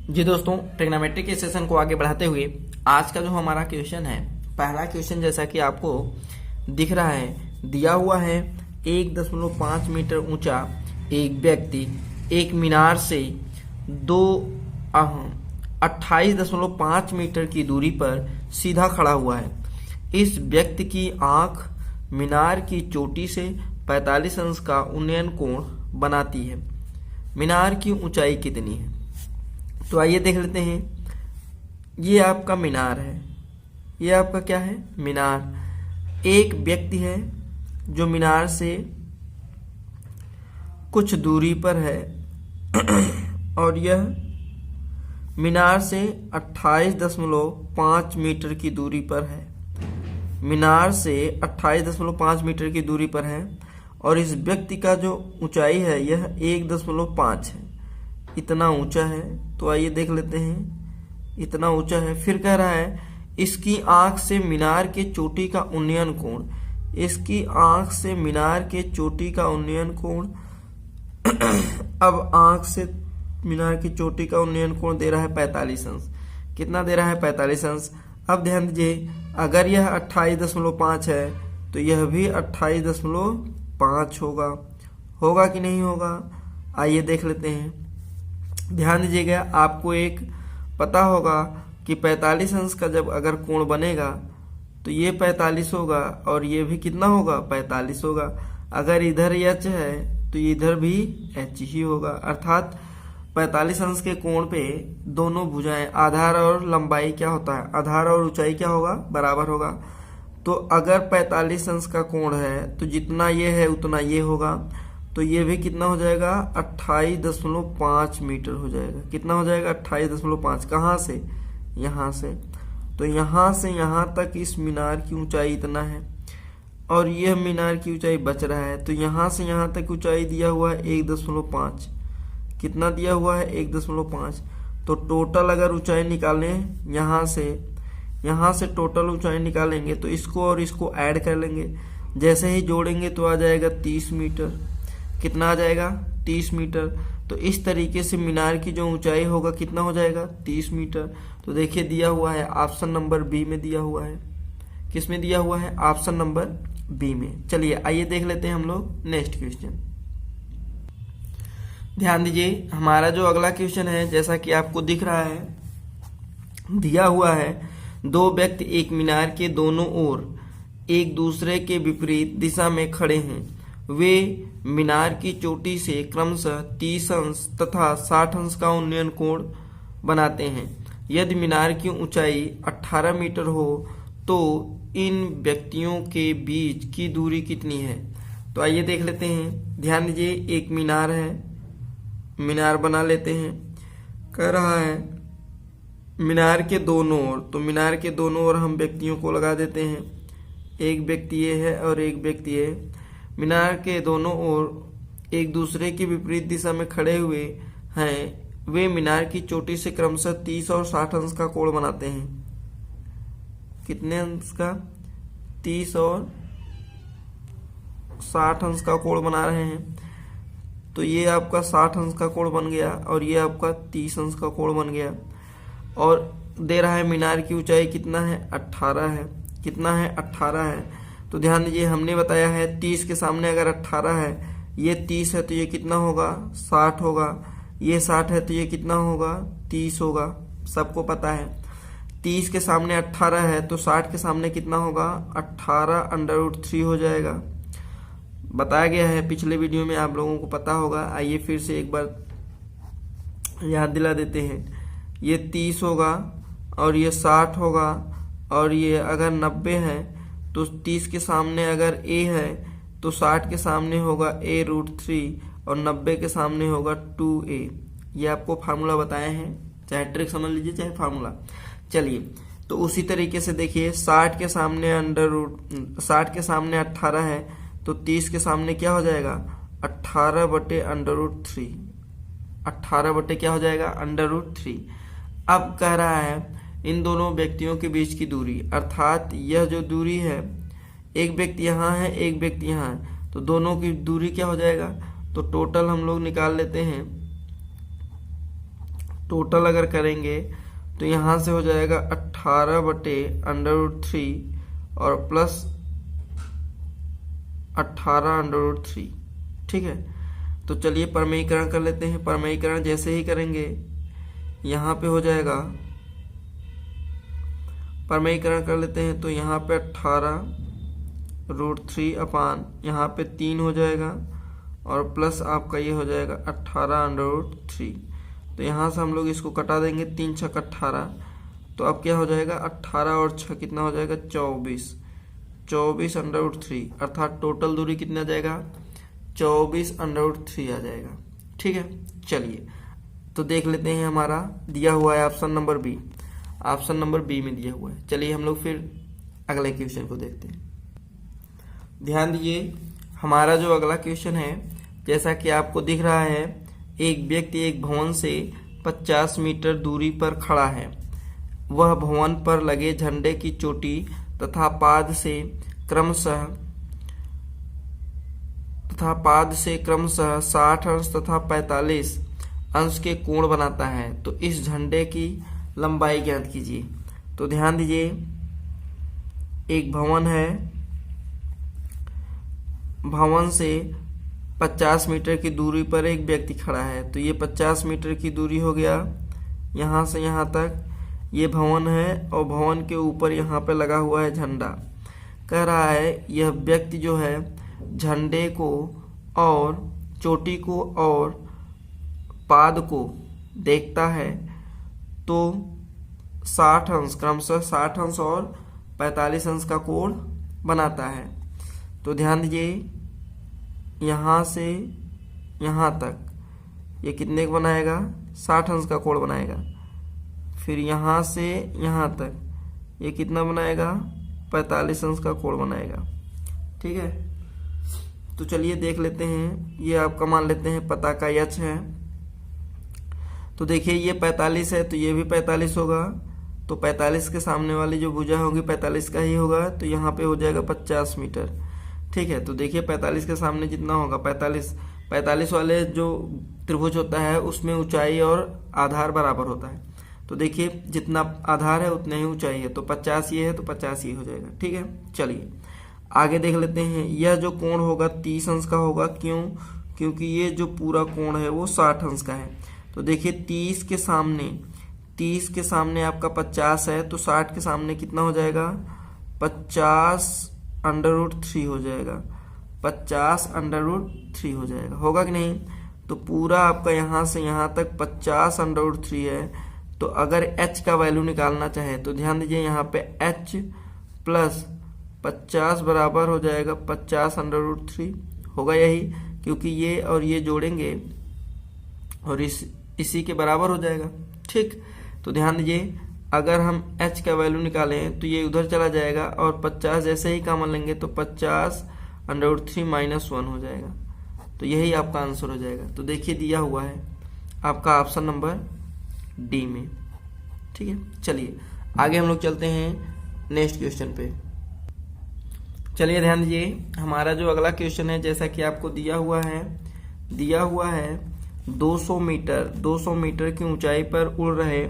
जी दोस्तों, ट्रिग्नोमेट्रिक के सेशन को आगे बढ़ाते हुए आज का जो हमारा क्वेश्चन है, पहला क्वेश्चन जैसा कि आपको दिख रहा है, दिया हुआ है 1.5 मीटर ऊंचा एक व्यक्ति एक मीनार से 28.5 मीटर की दूरी पर सीधा खड़ा हुआ है। इस व्यक्ति की आंख मीनार की चोटी से 45 अंश का उन्नयन कोण बनाती है। मीनार की ऊंचाई कितनी है? तो आइए देख लेते हैं। ये आपका मीनार है, ये आपका क्या है? मीनार। एक व्यक्ति है जो मीनार से कुछ दूरी पर है और यह मीनार से 28.5 मीटर की दूरी पर है। मीनार से 28.5 मीटर की दूरी पर है और इस व्यक्ति का जो ऊंचाई है यह 1.5 है। इतना ऊंचा है। तो आइए देख लेते हैं, इतना ऊंचा है। फिर कह रहा है इसकी आंख से मीनार के चोटी का उन्नयन कोण। इसकी आंख से मीनार के चोटी का उन्नयन कोण अब आंख से मीनार की चोटी का उन्नयन कोण दे रहा है 45 अंश। कितना दे रहा है? 45 अंश। अब ध्यान दीजिए, अगर यह 28.5 है तो यह भी 28.5 होगा कि नहीं होगा? आइए देख लेते हैं। ध्यान दीजिएगा, आपको एक पता होगा कि 45 अंश का जब अगर कोण बनेगा तो ये 45 होगा और ये भी कितना होगा? 45 होगा। अगर इधर एच है तो इधर भी एच ही होगा। अर्थात 45 अंश के कोण पे दोनों भुजाएं, आधार और लंबाई क्या होता है? आधार और ऊंचाई क्या होगा? बराबर होगा। तो अगर 45 अंश का कोण है तो जितना ये है उतना ये होगा। तो ये भी कितना हो जाएगा? 28.5 मीटर हो जाएगा। कितना हो जाएगा? 28.5। कहाँ से? यहाँ से। तो यहाँ से यहाँ तक इस मीनार की ऊंचाई इतना है और यह मीनार की ऊंचाई बच रहा है। तो यहाँ से यहाँ तक ऊंचाई दिया हुआ है 1.5। कितना दिया हुआ है? 1.5। तो टोटल अगर ऊंचाई निकालें यहाँ से टोटल ऊंचाई निकालेंगे तो इसको और इसको ऐड कर लेंगे। जैसे ही जोड़ेंगे तो आ जाएगा 30 मीटर। कितना आ जाएगा? 30 मीटर। तो इस तरीके से मीनार की जो ऊंचाई होगा कितना हो जाएगा? 30 मीटर। तो देखिए दिया हुआ है ऑप्शन नंबर बी में दिया हुआ है। किस में दिया हुआ है? ऑप्शन नंबर बी में। चलिए आइए देख लेते हैं हम लोग नेक्स्ट क्वेश्चन। ध्यान दीजिए, हमारा जो अगला क्वेश्चन है, जैसा कि आपको दिख रहा है, दिया हुआ है दो व्यक्ति एक मीनार के दोनों ओर एक दूसरे के विपरीत दिशा में खड़े हैं। वे मीनार की चोटी से क्रमशः 30 अंश तथा 60 अंश का उन्नयन कोण बनाते हैं। यदि मीनार की ऊंचाई 18 मीटर हो तो इन व्यक्तियों के बीच की दूरी कितनी है? तो आइए देख लेते हैं। ध्यान दीजिए, एक मीनार है, मीनार बना लेते हैं। कह रहा है मीनार के दोनों ओर, तो मीनार के दोनों ओर हम व्यक्तियों को लगा देते हैं। एक व्यक्ति ये है और एक व्यक्ति ये। मीनार के दोनों ओर एक दूसरे की विपरीत दिशा में खड़े हुए हैं। वे मीनार की चोटी से क्रमशः 30 और 60 अंश का कोण बनाते हैं। कितने अंश का? 30 और 60 अंश का कोण बना रहे हैं। तो ये आपका 60 अंश का कोण बन गया और ये आपका 30 अंश का कोण बन गया। और दे रहा है मीनार की ऊंचाई कितना है? 18 है। कितना है? 18 है। तो ध्यान दीजिए, हमने बताया है 30 के सामने अगर 18 है, ये 30 है तो ये कितना होगा? 60 होगा। ये 60 है तो ये कितना होगा? 30 होगा। सबको पता है 30 के सामने 18 है तो 60 के सामने कितना होगा? 18√3 हो जाएगा। बताया गया है पिछले वीडियो में, आप लोगों को पता होगा। आइए फिर से एक बार याद दिला देते हैं। ये 30 होगा और ये 60 होगा और ये अगर 90 है तो 30 के सामने अगर a है तो 60 के सामने होगा a√3 और 90 के सामने होगा 2a। ये आपको फार्मूला बताए हैं, चाहे ट्रिक समझ लीजिए चाहे फार्मूला। चलिए, तो उसी तरीके से देखिए, 60 के सामने 18 है तो 30 के सामने क्या हो जाएगा? 18/√3। 18 बटे क्या हो जाएगा? √3। अब कह रहा है इन दोनों व्यक्तियों के बीच की दूरी, अर्थात यह जो दूरी है, एक व्यक्ति यहाँ है एक व्यक्ति यहाँ है, तो दोनों की दूरी क्या हो जाएगा? तो टोटल हम लोग निकाल लेते हैं टोटल अगर करेंगे तो यहाँ से हो जाएगा 18/√3 और प्लस 18√3। ठीक है, तो चलिए परमेयीकरण कर लेते हैं। परमेयीकरण जैसे ही करेंगे यहाँ पे हो जाएगा, परमेयीकरण कर लेते हैं तो यहाँ पे 18√3 अपान यहाँ पे 3 हो जाएगा और प्लस आपका ये हो जाएगा 18√3। तो यहाँ से हम लोग इसको कटा देंगे, 3 छक 18, तो अब क्या हो जाएगा 18 और 6 कितना हो जाएगा 24/√3, अर्थात टोटल दूरी कितना आ जाएगा 24/√3 आ जाएगा। ठीक है, चलिए तो देख लेते हैं। हमारा दिया हुआ है option number B, option number B में दिया हुआ है। चलिए हम लोग फिर अगले क्वेश्चन को देखते हैं। ध्यान दीजिए, हमारा जो अगला क्वेश्चन है, जैसा कि आपको दिख रहा है, एक व्यक्ति एक भवन से 50 मीटर दूरी पर खड़ा है। वह भवन पर लगे झंडे की चोटी तथा पाद से क्रमशः 60 अंश तथा 45 अंश के कोण बनाता है। तो इस झंडे की लंबाई ज्ञात कीजिए। तो ध्यान दीजिए, एक भवन है, भवन से 50 मीटर की दूरी पर एक व्यक्ति खड़ा है। तो ये 50 मीटर की दूरी हो गया, यहाँ से यहाँ तक ये भवन है और भवन के ऊपर यहाँ पे लगा हुआ है झंडा। कह रहा है यह व्यक्ति जो है झंडे को और चोटी को और पाद को देखता है तो 60 अंश, क्रमशः 60 अंश और 45 अंश का कोण बनाता है। तो ध्यान दीजिए, यहाँ से यहाँ तक ये कितने का बनाएगा 60 अंश का कोण बनाएगा। फिर यहाँ से यहाँ तक ये कितना बनाएगा 45 अंश का कोण बनाएगा। ठीक है, तो चलिए देख लेते हैं। ये आपका मान लेते हैं पता का यच है। तो देखिए ये 45 है तो ये भी 45 होगा, तो 45 के सामने वाली जो भुजा होगी 45 का ही होगा, तो यहाँ पे हो जाएगा 50 मीटर। ठीक है, तो देखिए 45 के सामने जितना होगा 45 वाले जो त्रिभुज होता है उसमें ऊंचाई और आधार बराबर होता है। तो देखिए जितना आधार है उतना ही ऊंचाई है, तो 50 ये है तो 50 ये हो जाएगा। ठीक है, चलिए आगे देख लेते हैं। यह जो कोण होगा 30 अंश का होगा। क्यों? क्योंकि ये जो पूरा कोण है वो 60 अंश का है। तो देखिए 30 के सामने आपका 50 है, तो 60 के सामने कितना हो जाएगा 50√3 हो जाएगा, 50√3 हो जाएगा। होगा कि नहीं? तो पूरा आपका यहाँ से यहाँ तक 50√3 है। तो अगर h का वैल्यू निकालना चाहे तो ध्यान दीजिए, यहाँ पे h प्लस 50 बराबर हो जाएगा 50√3, होगा यही, क्योंकि ये और ये जोड़ेंगे और इसी के बराबर हो जाएगा। ठीक, तो ध्यान दीजिए, अगर हम h का वैल्यू निकालें तो ये उधर चला जाएगा और 50 जैसे ही कॉमन लेंगे तो 50√3 - 1 हो जाएगा। तो यही आपका आंसर हो जाएगा। तो देखिए दिया हुआ है आपका ऑप्शन नंबर डी में। ठीक है, चलिए आगे हम लोग चलते हैं नेक्स्ट क्वेश्चन पे। चलिए ध्यान दीजिए, हमारा जो अगला क्वेश्चन है, जैसा कि आपको दिया हुआ है 200 मीटर की ऊंचाई पर उड़ रहे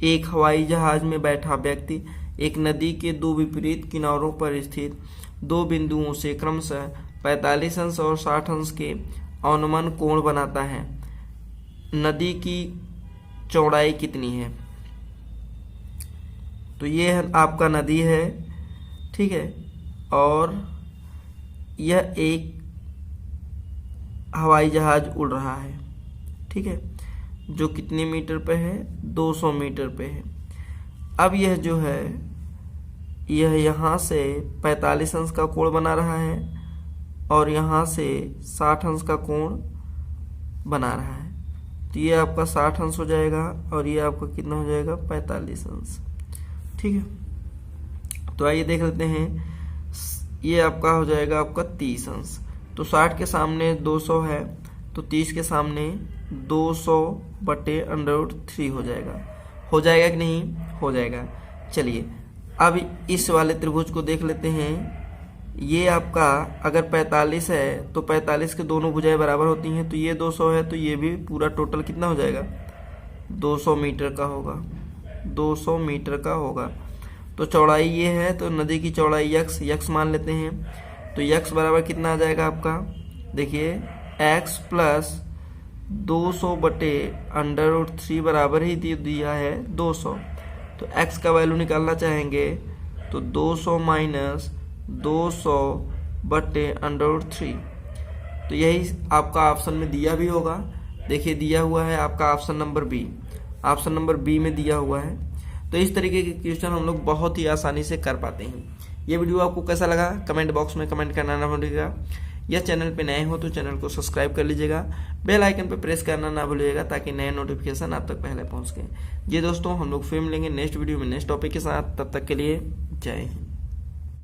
एक हवाई जहाज में बैठा व्यक्ति एक नदी के दो विपरीत किनारों पर स्थित दो बिंदुओं से क्रमशः 45 अंश और 60 अंश के अनुमान कोण बनाता है। नदी की चौड़ाई कितनी है? तो ये आपका नदी है, ठीक है, और यह एक हवाई जहाज उड़ रहा है, ठीक है, जो कितने मीटर पे है? 200 मीटर पे है। अब यह जो है यह यहाँ से 45 अंश का कोण बना रहा है और यहाँ से 60 अंश का कोण बना रहा है। तो ये आपका 60 अंश हो जाएगा और ये आपका कितना हो जाएगा? 45 अंश। ठीक है, तो आइए देख लेते हैं। ये आपका हो जाएगा आपका 30 अंश। तो 60 के सामने 200 है, तो 30 के सामने 200/√3 हो जाएगा। हो जाएगा कि नहीं? हो जाएगा। चलिए अब इस वाले त्रिभुज को देख लेते हैं। ये आपका अगर 45 है तो 45 के दोनों भुजाएं बराबर होती हैं, तो ये 200 है तो ये भी पूरा टोटल कितना हो जाएगा? 200 मीटर का होगा, 200 मीटर का होगा। तो चौड़ाई ये है, तो नदी की चौड़ाई यक्स मान लेते हैं। तो यक्स बराबर कितना आ जाएगा आपका, देखिए एक्स प्लस 200 बटे √3 बराबर ही दिया है 200। तो x का वैल्यू निकालना चाहेंगे तो 200 माइनस 200 बटे √3। तो यही आपका ऑप्शन में दिया भी होगा, देखिए दिया हुआ है आपका option number B, option number B में दिया हुआ है। तो इस तरीके के क्वेश्चन हम लोग बहुत ही आसानी से कर पाते हैं। ये वीडियो आपको कैसा लगा कमेंट बॉक्स में कमेंट करना ना भूलिएगा। या चैनल पे नए हो तो चैनल को सब्सक्राइब कर लीजिएगा, बेल आइकन पे प्रेस करना ना भूलिएगा ताकि नए नोटिफिकेशन आप तक पहले पहुंच गए। ये दोस्तों हम लोग फिर मिलेंगे नेक्स्ट वीडियो में नेक्स्ट टॉपिक के साथ, तब तक के लिए जय हिंद।